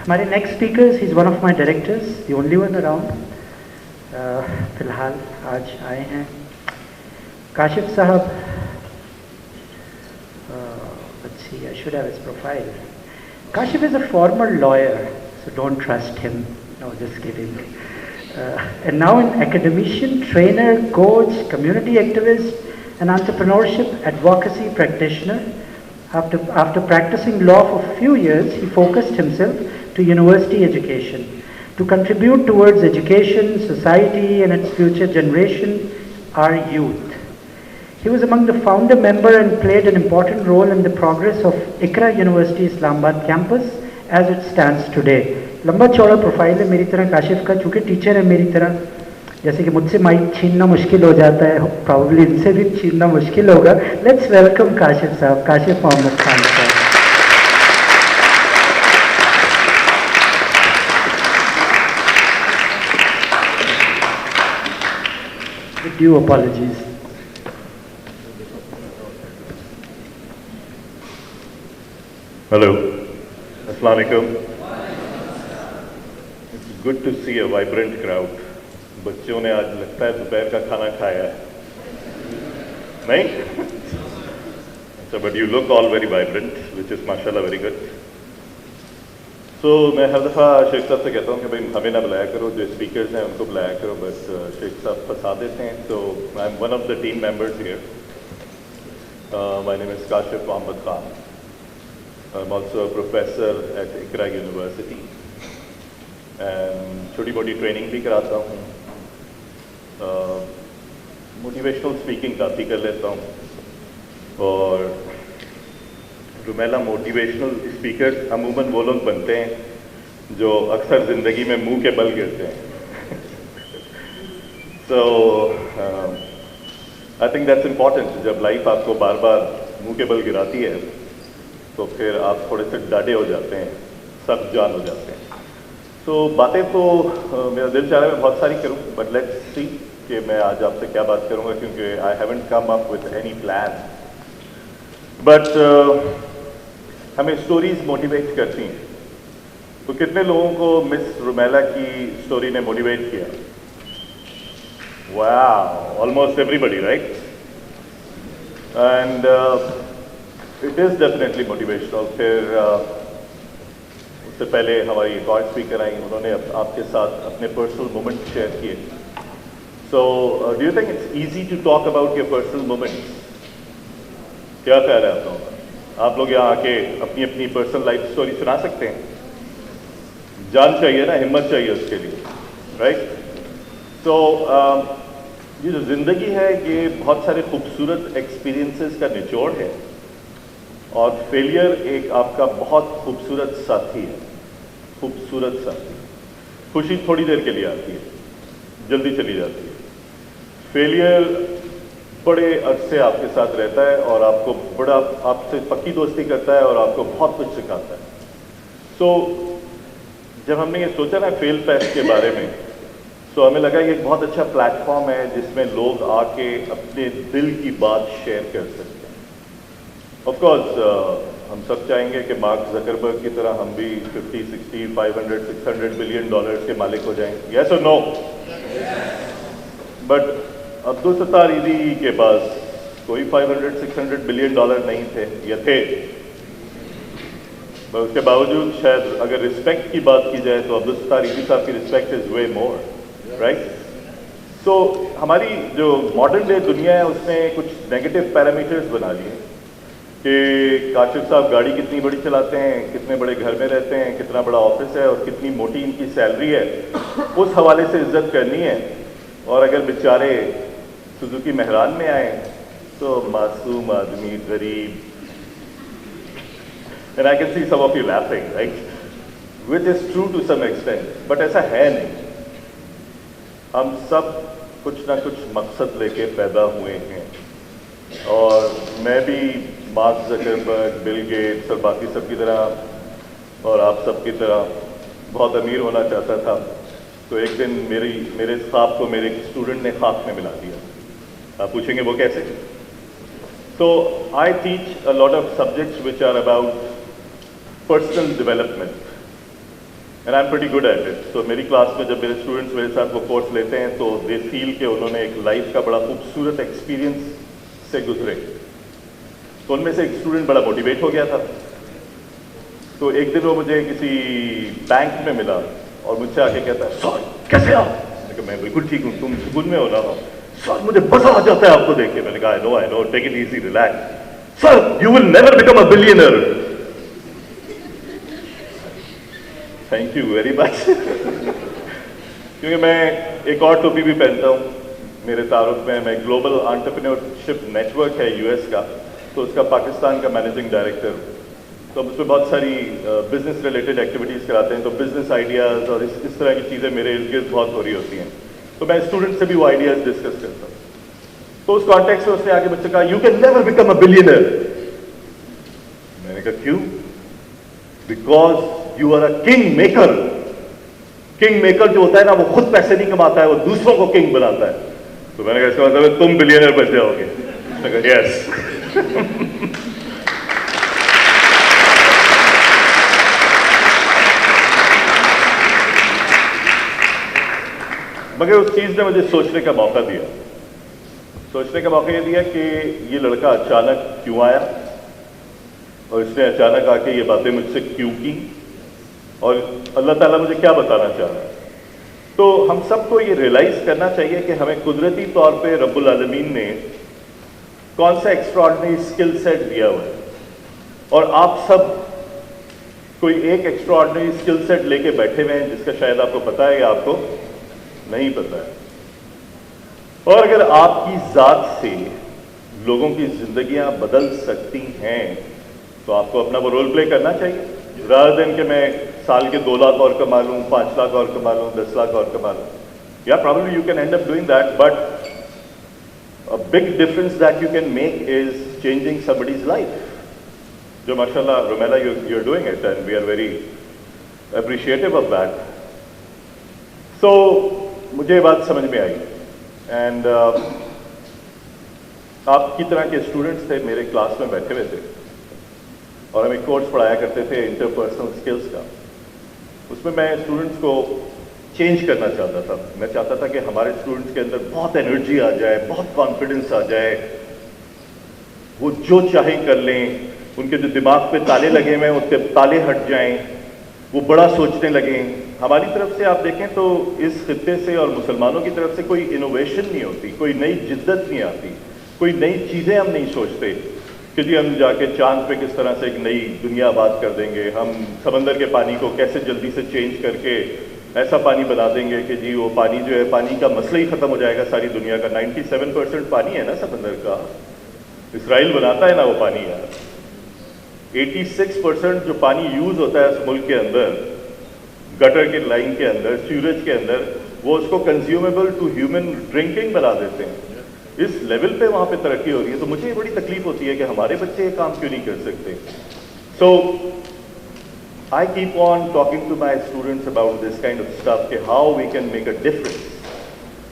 हमारे next speaker, he is one of my directors, the only one around फिलहाल आज आए हैं काशिफ साहब. Let's see, I should have his profile. Kashif is a former lawyer, so don't trust him. No, just kidding. And now an academician, trainer, coach, community activist, and entrepreneurship advocacy practitioner. After practicing law for a few years, he focused himself to university education, to contribute towards education, society, and its future generation, our youth. He was among the founder member and played an important role in the progress of Iqra University Islamabad campus as it stands today. लंबा चौड़ा profile है मेरी तरह काशिफ का, चूँकि teacher है मेरी तरह, जैसे कि मुझसे माइक छीनना मुश्किल हो जाता है, प्रॉब्ली इनसे भी छीनना मुश्किल होगा. लेट्स वेलकम काशिफ साहब, काशिफ मोहम्मद खान साहब. With due apologies. Hello, Assalamu alaikum. It's good to see a vibrant crowd. बच्चों ने आज लगता है दोपहर का खाना खाया है, नहीं? So, but you look all very vibrant, which is mashallah very good. So मैं हर दफ़ा शेख साहब से कहता हूँ कि भाई हमें ना बुलाया करो, जो स्पीकर्स हैं उनको बुलाया करो, बट शेख साहब फंसा देते हैं. So I'm one of the team members here. My name is Kashif Mohammed Khan. I'm also a professor at Iqra University and छोटी मोटी ट्रेनिंग भी कराता हूँ, मोटिवेशनल स्पीकिंग काफ़ी कर लेता हूँ, और रुमेला मोटिवेशनल स्पीकर अमूमन वो लोग बनते हैं जो अक्सर ज़िंदगी में मुंह के बल गिरते हैं. So I think that's important. जब लाइफ आपको बार बार मुंह के बल गिराती है तो फिर आप थोड़े से डाढ़े हो जाते हैं, सख्त जान हो जाते हैं. तो बातें तो मेरा दिल चाह रहा है मैं बहुत सारी करूं, बट लेट्स सी कि मैं आज आपसे क्या बात करूंगा, क्योंकि I haven't come up with any plan. But हमें स्टोरीज मोटिवेट करती हैं. तो कितने लोगों को मिस रुमेला की स्टोरी ने मोटिवेट किया? वाह, almost everybody, right? And it is definitely motivational. फिर उससे पहले हमारी एक और स्पीकर आई, उन्होंने आपके साथ अपने पर्सनल मोमेंट शेयर किए. So do you think it's easy to talk about your personal moments? क्या ख्याल है आप लोगों का? आप लोग यहाँ आके अपनी अपनी पर्सनल लाइफ स्टोरी सुना सकते हैं? जान चाहिए ना, हिम्मत चाहिए उसके लिए, राइट? तो ये जो ज़िंदगी है ये बहुत सारे खूबसूरत एक्सपीरियंसेस का निचोड़ है, और फेलियर एक आपका बहुत खूबसूरत साथी है. खूबसूरत साथी. खुशी थोड़ी देर के लिए आती है, जल्दी चली जाती है. फेलियर बड़े अरसे आपके साथ रहता है और आपको बड़ा आपसे पक्की दोस्ती करता है और आपको बहुत कुछ सिखाता है. सो जब हमने ये सोचा ना फेल फेस्ट के बारे में, तो हमें लगा ये एक बहुत अच्छा प्लेटफॉर्म है जिसमें लोग आके अपने दिल की बात शेयर कर सकते हैं. ऑफ कोर्स हम सब चाहेंगे कि मार्क ज़करबर्ग की तरह हम भी 50, 60, 500, 600 बिलियन डॉलर्स के मालिक हो जाएं. यस और नो? बट अब्दुल सत्तार ईदी के पास कोई 500, 600 बिलियन डॉलर नहीं थे, या थे? पर उसके बावजूद शायद अगर रिस्पेक्ट की बात की जाए तो अब्दुल सत्तार ईदी साहब की respect is way more, right? So हमारी जो मॉडर्न डे दुनिया है उसने कुछ नेगेटिव पैरामीटर्स बना लिए कि काशिफ साहब गाड़ी कितनी बड़ी चलाते हैं, कितने बड़े घर में रहते हैं, कितना बड़ा ऑफिस है और कितनी मोटी इनकी सैलरी है. उस हवाले से इज्जत करनी है. और अगर बेचारे सुजुकी मेहरान में आए तो मासूम आदमी, गरीब. And I can see some of you laughing, right? Which is true to some extent, but ऐसा है नहीं. हम सब कुछ ना कुछ मकसद लेके पैदा हुए हैं, और मैं भी मार्क ज़करबर्ग, बिल गेट्स और बाकी सब की तरह और आप सब की तरह बहुत अमीर होना चाहता था. तो एक दिन मेरे ख्वाब को मेरे स्टूडेंट ने ख्वाब में मिला दिया. आप पूछेंगे वो कैसे? तो I teach a lot of subjects which are about personal development. and I'm pretty good at it. So मेरी क्लास में जब मेरे स्टूडेंट्स मेरे साथ वो कोर्स लेते हैं तो दे फील कि उन्होंने एक लाइफ का बड़ा खूबसूरत एक्सपीरियंस से गुजरे. तो उनमें से एक स्टूडेंट बड़ा मोटिवेट हो गया था. तो एक दिन वो मुझे किसी बैंक में मिला और मुझसे आके कहता है, सर कैसे आप? मैंने कहा मैं बिल्कुल ठीक हूँ, तुम सुकून में हो ना? सर मुझे मजा आ जाता है आपको देख के. मैंने कहा I know, take it easy, relax. Sir you will never become a billionaire. Thank you very much. क्योंकि मैं एक और टोपी भी पहनता हूँ मेरे तारुफ में. मैं ग्लोबल एंटरप्रेन्योरशिप नेटवर्क है यूएस का, तो उसका पाकिस्तान का मैनेजिंग डायरेक्टर. तो हम उसमें बहुत सारी बिजनेस रिलेटेड एक्टिविटीज़ कराते हैं. तो बिजनेस आइडियाज़ और इस तरह की चीज़ें मेरे इर्द गिर्द बहुत हो रही होती हैं. तो मैं स्टूडेंट से भी वो आइडियाज़ डिस्कस करता हूँ. तो उस कॉन्टेक्स्ट में उसने आगे मुझसे कहा, you can never become a billionaire. मैंने कहा क्यों? Because you are a king maker. King maker जो होता है ना, वो खुद पैसे नहीं कमाता है, वो दूसरों को किंग बनाता है. तो मैंने कहा इसका मतलब तुम बिलियनर बन जाओगे. उसने कहा यस. मगर उस चीज़ ने मुझे सोचने का मौका दिया. सोचने का मौका ये दिया कि ये लड़का अचानक क्यों आया और इसने अचानक आके ये बातें मुझसे क्यों की और अल्लाह ताला मुझे क्या बताना चाह रहा है. तो हम सबको ये रियलाइज़ करना चाहिए कि हमें कुदरती तौर पे रब्बुल आलमीन ने कौन सा एक्स्ट्राऑर्डिनरी स्किल सेट दिया हुआ है. और आप सब कोई एक एक्स्ट्राऑर्डिनरी स्किल सेट लेके बैठे हुए हैं जिसका शायद आपको पता है या आपको नहीं पता है. और अगर आपकी ज़ात से लोगों की ज़िंदगियां बदल सकती हैं तो आपको अपना वो रोल प्ले करना चाहिए. रादर देन कि मैं साल के 2 लाख और कमा लूँ, 5 लाख और कमा लूँ, 10 लाख और कमा लूँ. या probably you can end up doing that, but a big difference that you can make is changing somebody's life. जो माशाल्लाह Rumela you're doing it and we are very appreciative of that. So मुझे ये बात समझ में आई. एंड आपकी तरह के स्टूडेंट्स थे मेरे क्लास में बैठे हुए थे और हम एक कोर्स पढ़ाया करते थे इंटरपर्सनल स्किल्स का. उसमें मैं स्टूडेंट्स को चेंज करना चाहता था. मैं चाहता था कि हमारे स्टूडेंट्स के अंदर बहुत एनर्जी आ जाए, बहुत कॉन्फिडेंस आ जाए, वो जो चाहे कर लें, उनके जो दिमाग पे ताले लगे हुए हैं उसके ताले हट जाएं, वो बड़ा सोचने लगें. हमारी तरफ से आप देखें तो इस खित्ते से और मुसलमानों की तरफ से कोई इनोवेशन नहीं होती, कोई नई जिद्दत नहीं आती, कोई नई चीज़ें हम नहीं सोचते कि जी हम जाके चांद पे किस तरह से एक नई दुनिया आबाद कर देंगे, हम समंदर के पानी को कैसे जल्दी से चेंज करके ऐसा पानी बना देंगे कि जी वो पानी जो है, पानी का मसला ही ख़त्म हो जाएगा सारी दुनिया का. 97% पानी है ना समंदर का, इसराइल बनाता है ना वो पानी यार. 86% जो पानी यूज़ होता है इस मुल्क के अंदर, गटर के लाइन के अंदर, सीवरेज के अंदर, वो उसको कंज्यूमेबल टू ह्यूमन ड्रिंकिंग बना देते हैं. इस लेवल पे वहाँ पे तरक्की हो रही है. तो मुझे ये बड़ी तकलीफ होती है कि हमारे बच्चे ये काम क्यों नहीं कर सकते. So I keep on talking to my students about this kind of stuff कि how we can make a difference.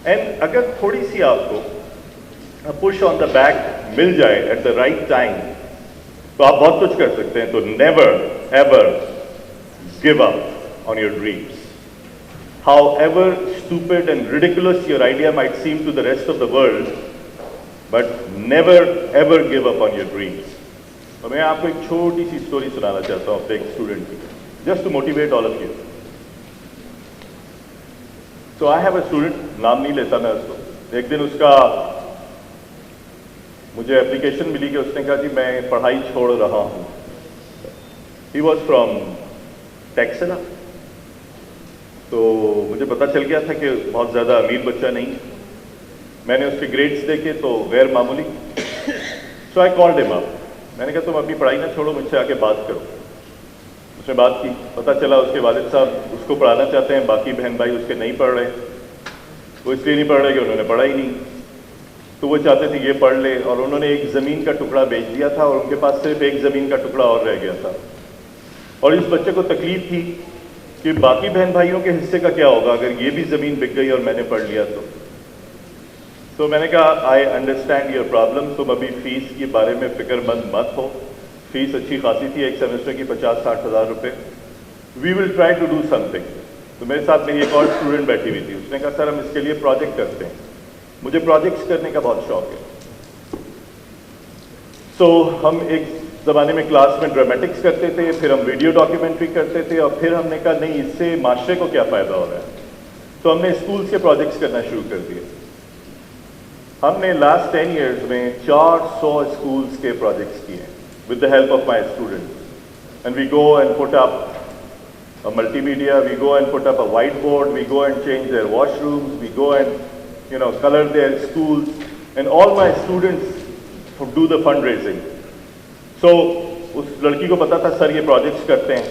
And अगर थोड़ी सी आपको पुश ऑन द बैक मिल जाए एट द राइट टाइम तो आप बहुत कुछ कर सकते हैं. तो never ever give up on your dreams. However stupid and ridiculous your idea might seem to the rest of the world, but never ever give up on your dreams. तो मैं आपको एक छोटी सी स्टोरी सुनाना चाहता हूँ अपने एक स्टूडेंट की, just to motivate all of you. So I have a student, नाम नहीं लेता मैं उसको. एक दिन उसका मुझे एप्लीकेशन मिली कि उसने कहा जी मैं पढ़ाई छोड़ रहा हूँ. He was from Texas. तो मुझे पता चल गया था कि बहुत ज़्यादा अमीर बच्चा नहीं. मैंने उसके ग्रेड्स देखे तो गैर मामूली. सो आई कॉल्ड हिम अप. मैंने कहा तुम अपनी पढ़ाई ना छोड़ो, मुझसे आके बात करो. उसने बात की. पता चला उसके वालिद साहब उसको पढ़ाना चाहते हैं, बाकी बहन भाई उसके नहीं पढ़ रहे. वो इसलिए नहीं पढ़ रहे कि उन्होंने पढ़ा ही नहीं. तो वो चाहते थे ये पढ़ ले, और उन्होंने एक ज़मीन का टुकड़ा बेच दिया था और उनके पास सिर्फ एक ज़मीन का टुकड़ा और रह गया था. और इस बच्चे को तकलीफ थी कि बाकी बहन भाइयों के हिस्से का क्या होगा अगर ये भी ज़मीन बिक गई और मैंने पढ़ लिया तो मैंने कहा आई अंडरस्टैंड योर प्रॉब्लम. तुम अभी फ़ीस के बारे में फ़िक्रमंद मत हो. फ़ीस अच्छी खासी थी, एक सेमेस्टर की 50-60 हज़ार रुपये. We will try to do something. तो मेरे साथ मेरी एक और स्टूडेंट बैठी हुई थी, उसने कहा सर हम इसके लिए प्रोजेक्ट करते हैं. मुझे प्रोजेक्ट्स करने का बहुत शौक है. तो हम एक ज़माने में क्लास में ड्रामेटिक्स करते थे, फिर हम वीडियो डॉक्यूमेंट्री करते थे, और फिर हमने कहा नहीं इससे माशरे को क्या फ़ायदा हो रहा है. तो हमने स्कूल्स के प्रोजेक्ट्स करना शुरू कर दिए. हमने लास्ट 10 years में 400 स्कूल्स के प्रोजेक्ट्स किए with the help of my students. And we go and put up a multimedia, we go and put up a whiteboard, we go and change their washrooms, we go and color their schools, and all my students do the fundraising. So उस लड़की को पता था sir ये projects करते हैं.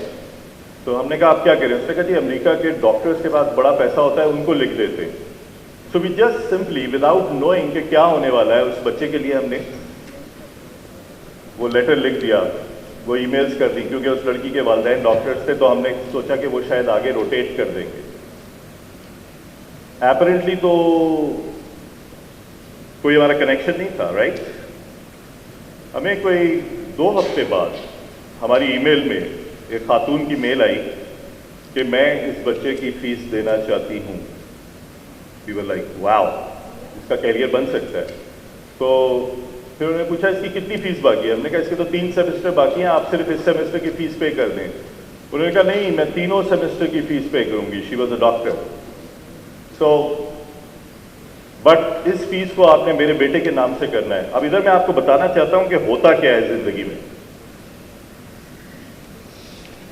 तो हमने कहा आप क्या करें. उसने कहा जी अमेरिका के डॉक्टर्स के पास बड़ा पैसा होता है, उनको लिख देते हैं. So we just simply without knowing कि क्या होने वाला है उस बच्चे के लिए हमने वो लेटर लिख दिया, वो ईमेल्स कर दी, क्योंकि उस लड़की के वालिदैन डॉक्टर्स थे, तो हमने सोचा कि वो शायद आगे रोटेट कर देंगे. एपरेंटली तो कोई हमारा कनेक्शन नहीं था, राइट. हमें कोई 2 हफ्ते बाद हमारी ईमेल में एक खातून की मेल आई कि मैं इस बच्चे की फीस देना चाहती हूँ. वी वर लाइक वाओ, इसका कैरियर बन सकता है. तो फिर उन्होंने पूछा इसकी कितनी फीस बाकी है. हमने कहा इसके तो 3 सेमेस्टर बाकी हैं, आप सिर्फ इस सेमेस्टर की फीस पे कर दें. उन्होंने कहा नहीं मैं 3 सेमेस्टर की फीस पे करूंगी. She was a doctor. So but इस फीस को आपने मेरे बेटे के नाम से करना है. अब इधर मैं आपको बताना चाहता हूं कि होता क्या है जिंदगी में.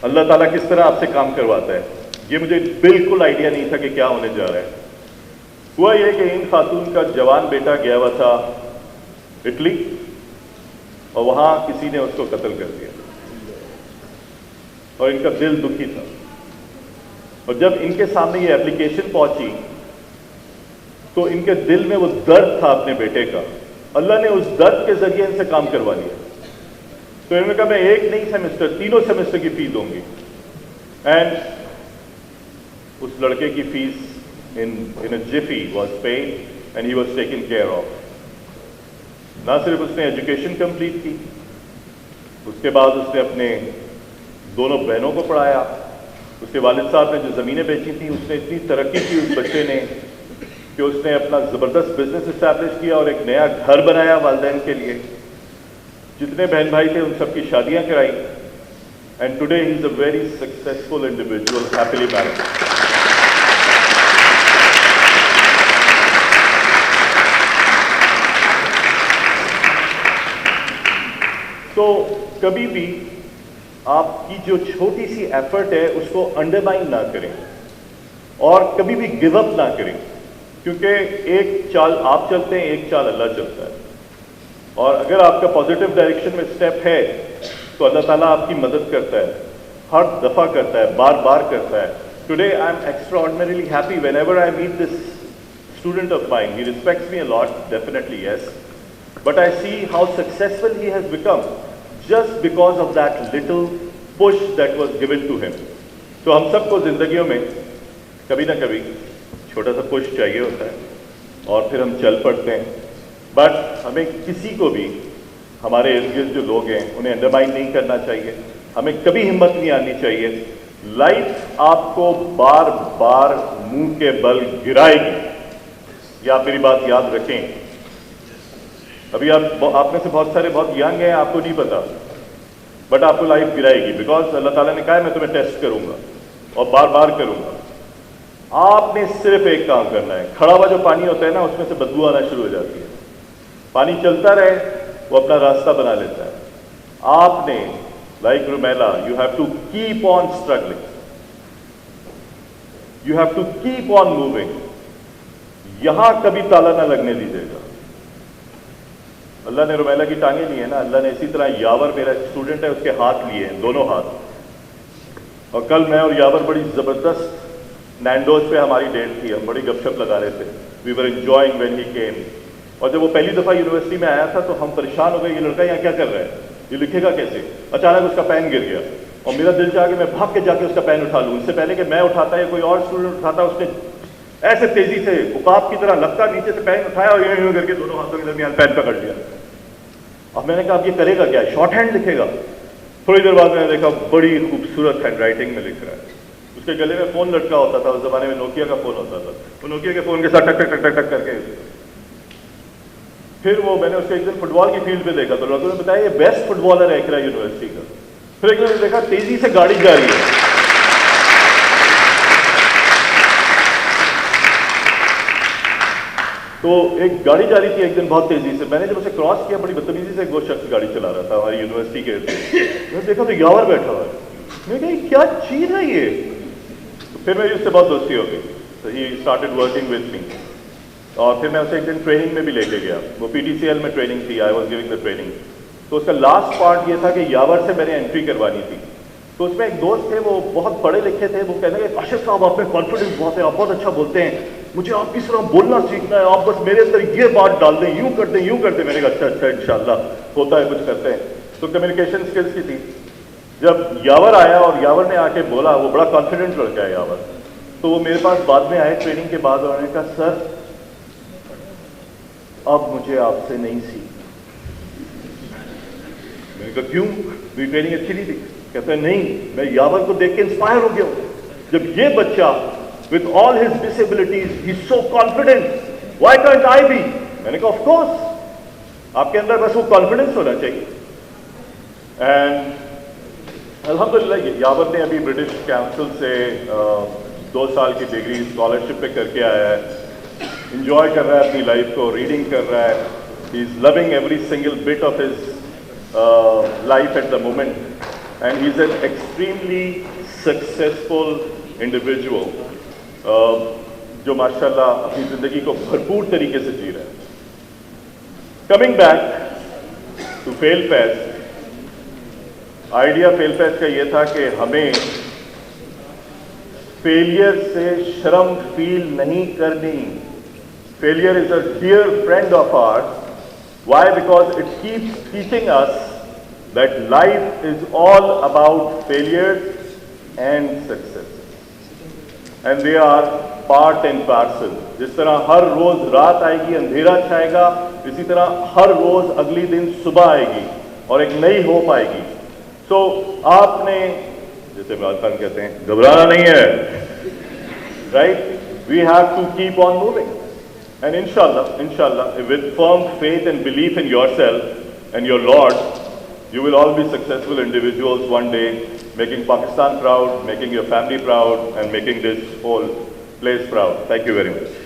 अल्लाह ताला किस तरह आपसे काम करवाता है, ये मुझे बिल्कुल आइडिया नहीं था कि क्या होने जा रहा है. हुआ यह कि इन खातून का जवान बेटा गया हुआ था इटली, और वहां किसी ने उसको कत्ल कर दिया, और इनका दिल दुखी था. और जब इनके सामने ये एप्लीकेशन पहुंची तो इनके दिल में वो दर्द था अपने बेटे का. अल्लाह ने उस दर्द के जरिए इनसे काम करवा लिया. तो इन्होंने कहा मैं एक नहीं सेमेस्टर 3 सेमेस्टर की फीस दूंगी. एंड उस लड़के की fees in a Zifi was paid and he was taken care of. ना सिर्फ उसने एजुकेशन कंप्लीट की, उसके बाद उसने अपने दोनों बहनों को पढ़ाया. उसके वालिद साहब ने जो ज़मीनें बेची थी, उसने इतनी तरक्की की उस बच्चे ने कि उसने अपना ज़बरदस्त बिजनेस इस्टेब्लिश किया और एक नया घर बनाया वालिदैन के लिए. जितने बहन भाई थे उन सबकी शादियां कराई. And today he is a very successful individual, happily married. तो कभी भी आपकी जो छोटी सी एफर्ट है उसको अंडरमाइन ना करें, और कभी भी गिव अप ना करें, क्योंकि एक चाल आप चलते हैं, एक चाल अल्लाह चलता है. और अगर आपका पॉजिटिव डायरेक्शन में स्टेप है तो अल्लाह ताला आपकी मदद करता है, हर दफ़ा करता है, बार बार करता है. Today I am extraordinarily happy whenever I meet this student of mine. He respects me a lot, definitely yes, but I see how successful he has become just because of that little push that was given to him. तो हम सबको जिंदगियों में कभी ना कभी छोटा सा push चाहिए होता है, और फिर हम चल पड़ते हैं. बट हमें किसी को भी, हमारे इर्द गिर्द जो लोग हैं, उन्हें अंडरमाइन नहीं करना चाहिए. हमें कभी हिम्मत नहीं आनी चाहिए. लाइफ आपको बार बार मुंह के बल गिराएगी, या आप मेरी बात याद रखें. अभी आप में से बहुत सारे बहुत यंग हैं, आपको नहीं पता, बट आपको लाइफ गिराएगी. बिकॉज अल्लाह ताला ने कहा है मैं तुम्हें टेस्ट करूंगा और बार बार करूंगा. आपने सिर्फ एक काम करना है. खड़ा हुआ जो पानी होता है ना, उसमें से बदबू आना शुरू हो जाती है. पानी चलता रहे, वो अपना रास्ता बना लेता है. आपने like Rumela, you have to keep on struggling, you have to keep on moving. यहां कभी ताला ना लगने दीजिएगा. अल्लाह ने रुमेला की टांगे ली है ना, अल्लाह ने इसी तरह यावर, मेरा स्टूडेंट है, उसके हाथ लिए हैं, दोनों हाथ. और कल मैं और यावर बड़ी ज़बरदस्त नैंडोज पे हमारी डेट थी, हम बड़ी गपशप लगा रहे थे. We were enjoying when he came. और जब वो पहली दफ़ा यूनिवर्सिटी में आया था तो हम परेशान हो गए, ये लड़का यहाँ क्या कर रहा है, ये लिखेगा कैसे. अचानक उसका पेन गिर गया और मेरा दिल चाहा कि मैं भाग के जाके उसका पेन उठा लूँ. इससे पहले कि मैं उठाता या कोई और स्टूडेंट उठाता, उसने ऐसे तेजी से उकाब की तरह लगता नीचे से पेन उठाया और यूं करके दोनों हाथों के दरमियान पेन पकड़ लिया. अब मैंने कहा अब ये करेगा क्या, शॉर्ट हैंड लिखेगा. थोड़ी देर बाद मैंने देखा बड़ी खूबसूरत हैंड राइटिंग में लिख रहा है। उसके गले में फ़ोन लटका होता था, उस ज़माने में नोकिया का फ़ोन होता था, वो नोकिया के फ़ोन के साथ टक टक टक टक टक करके। फिर वो मैंने उसको एक दिन फुटबॉल की फील्ड पे देखा तो लोगों ने बताया ये बेस्ट फुटबॉलर है इकरा यूनिवर्सिटी का। फिर एक दिन देखा तेजी से गाड़ी जा रही है, तो एक गाड़ी जा रही थी एक दिन बहुत तेजी से। मैंने जब उसे क्रॉस किया, बड़ी बदतमीजी से वो शख्स गाड़ी चला रहा था हमारी यूनिवर्सिटी के। मैंने देखा तो यावर बैठा हुआ है। मैं कहा क्या चीज है ये। तो फिर मेरी उससे बहुत दोस्ती हो गई, तो he started working with me. और फिर मैं उसे एक दिन ट्रेनिंग में भी लेके गया, वो PTCL में ट्रेनिंग थी, I was giving the training. तो उसका लास्ट पार्ट ये था कि यावर से मैंने एंट्री करवानी थी। तो उसमें एक दोस्त थे, वो बहुत पढ़े लिखे थे, वो कहने लगे काशिफ साहब आप में कॉन्फिडेंस बहुत है, आप बहुत अच्छा बोलते हैं, मुझे आपकी तरह बोलना सीखना है, आप बस मेरे अंदर ये बात डाल दें, यूं कर दें यूं कर दें। मैंने कहा अच्छा अच्छा इंशाल्लाह होता है, कुछ करते हैं। तो कम्युनिकेशन स्किल्स की थी। जब यावर आया और यावर ने आके बोला, वो बड़ा कॉन्फिडेंट लड़का है यावर, तो वो मेरे पास बाद में आए ट्रेनिंग के बाद और उन्होंने कहा सर अब मुझे आपसे नहीं सीखना। मैंने कहा क्यों, मेरी ट्रेनिंग अच्छी नहीं थी? कहते हैं नहीं, मैं यावर को देख के इंस्पायर हो गया हूं। जब ये बच्चा with all his disabilities he's so confident, why can't I be? मैंने कहा of course आपके अंदर बस वो कॉन्फिडेंस होना चाहिए। एंड अल्हम्दुलिल्लाह यावर ने अभी ब्रिटिश काउंसिल से 2 साल की डिग्री स्कॉलरशिप पे करके आया है, इंजॉय कर रहा है अपनी लाइफ को, रीडिंग कर रहा है, he is loving every single bit of his life at the moment and he is an extremely successful individual जो माशाल्लाह अपनी ज़िंदगी को भरपूर तरीके से जी रहा है। Coming back to fail fest, idea fail fest का ये था कि हमें फेलियर से शर्म फील नहीं करनी। Failure is a dear friend of ours. Why? Because it keeps teaching us that life is all about failures and success and they are part and parcel. जिस तरह हर रोज रात आएगी, अंधेरा छाएगा, इसी तरह हर रोज अगली दिन सुबह आएगी और एक नई होप आएगी। सो आपने, जैसे इमरान खान कहते हैं, घबराना नहीं है, right? We have to keep on moving and इंशाल्लाह with firm faith and belief in yourself and your lord, you will all be successful individuals one day, making Pakistan proud, making your family proud, and making this whole place proud. Thank you very much.